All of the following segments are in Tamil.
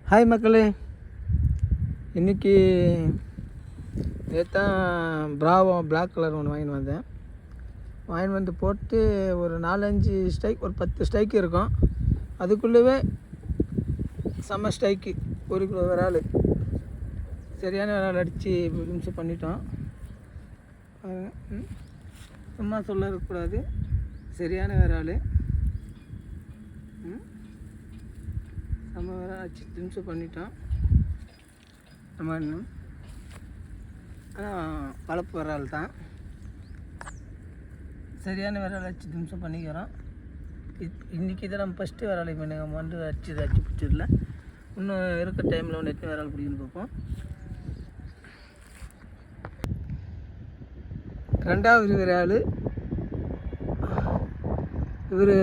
ஹாய் மக்களே, இன்றைக்கி நேற்று ப்ராவோ பிளாக் கலர் ஒன்று வாங்கிட்டு வந்து போட்டு ஒரு 4-5 ஸ்ட்ரைக், ஒரு 10 ஸ்ட்ரைக்கு இருக்கும். அதுக்குள்ளவே செம்ம ஸ்ட்ரைக்கு, 1 கிலோ விரால், சரியான விரால் அடித்து நிமிஷம் பண்ணிட்டோம். சும்மா சொல்ல இருக்கக்கூடாது, சரியான விரால். நம்ம விரால் அடிச்சு நிமிஷம் பண்ணிட்டோம். நம்ம இன்னும் ஆனால் வளர்ப்பு விரால் தான், சரியான விரால் அடிச்சு நிமிஷம் பண்ணிக்கிறோம். இன்றைக்கி இதை நம்ம ஃபஸ்ட்டு விரால் நம்ம வந்து அடிச்சு பிடிச்சதில்ல. இன்னும் இருக்க டைமில் ஒன்று எத்தனை விரால் பிடிக்குன்னு பார்ப்போம். 2வது விரால் இவர்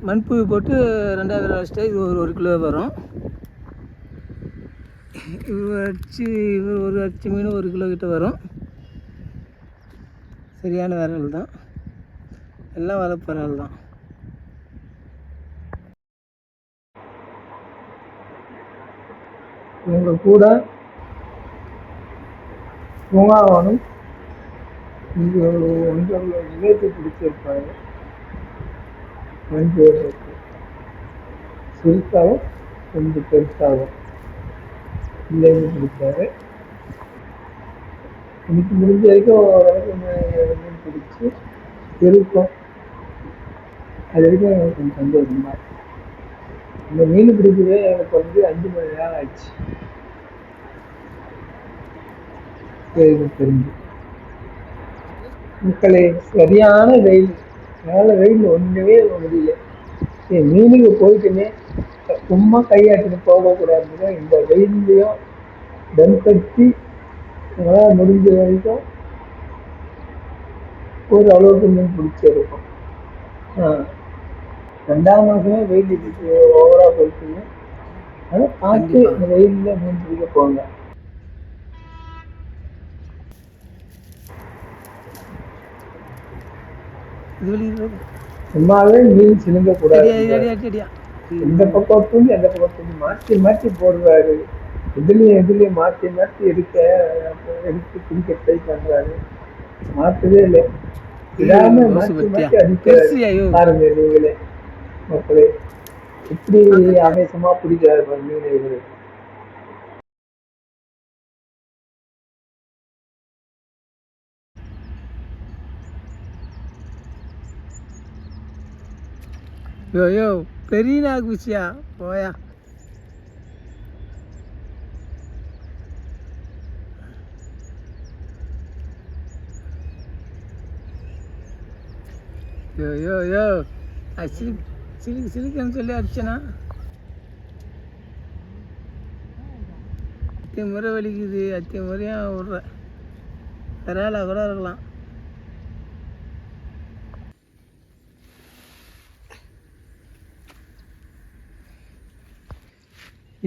மண்புழு போட்டு 2வது விரால் அடிச்சிட்டா இது ஒரு கிலோ வரும். இவர் ஒரு அடிச்சு மீன் 1 கிலோ கிட்ட வரும். சரியான விரால் தான், எல்லாம் வளர்ப்பு விரால் தான். இவங்க கூட பூங்காவனும் இங்கே 1.5 நிலையத்தை பிடிச்சிருப்பாங்க. 2 பேர் இருக்கு, சிறுத்தாவும் கொஞ்சம் பெருசாகும் இல்லைன்னு பிடிச்சாரு. இன்னைக்கு முடிஞ்ச வரைக்கும் ஓரளவுக்கு மீன் பிடிச்சி இருக்கும். அது வரைக்கும் எனக்கு கொஞ்சம் சந்தோஷம் தான். இந்த மீன் பிடிக்கவே எனக்கு வந்து 5 மணி நேரம் ஆயிடுச்சு தெரிஞ்சு. மக்களே, சரியான வெயில், மேலே வெயில் ஒன்றுமே முடியல. மீனுக்கு போயிட்டுமே சும்மா கையாட்டின்னு போகக்கூடாதுன்னு இந்த வெயிலையும் தம் கட்டி அதனால் முடிஞ்ச வரைக்கும் ஒரு அளவுக்கு மீன் பிடிச்சிருக்கும். 2ஆம் மாதமே வெயில் ஓவராக போயிட்டுங்க. ஆனால் பார்த்து இந்த வெயிலில் மீன் பிடிக்க போங்க. சும்மாவே மீன் சிலுங்கக்கூடாது. எந்த பக்கம் தூண்டி அந்த பக்கம் தூண்டி மாற்றி மாற்றி போடுவாரு. எதுலேயும் மாற்றி மாற்றி எடுத்து பிடிக்க ட்ரை பண்ணுறாரு. மாற்றவே இல்லை, விடாம மாற்றி மாற்றி அடிக்கிறாரு. பாருங்க நீங்களே மக்களே, எப்படி ஆவேசமாக பிடிக்கிறாரு மீன் இவரு. யோ பெரிய நாகுச்சியா போயா. யோ சிலிக்கன்னு சொல்லி அடிச்சனா அத்திய முறை வலிக்குது. அத்திய முறையாக விட்ற விராலாக கூட இருக்கலாம்.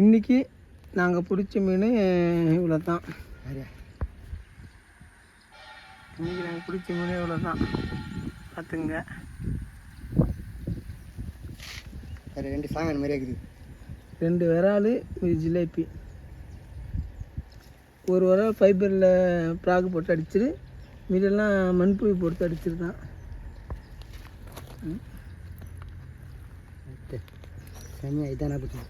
இன்றைக்கி நாங்கள் பிடிச்ச மீன் இவ்வளோ தான். இன்றைக்கி நாங்கள் பிடிச்ச மீன் இவ்வளோ தான், பார்த்துங்க. வேறு 2 சாங்கன் மாதிரி இருக்குது. 2 விரால், இது ஜிலேபி. ஒரு விரால் ஃபைபரில் ப்ராகு போட்டு அடிச்சிரு, மீதெல்லாம் மண்புழு போட்டு அடிச்சிருக்கான். செம்மையா இதானா போச்சு.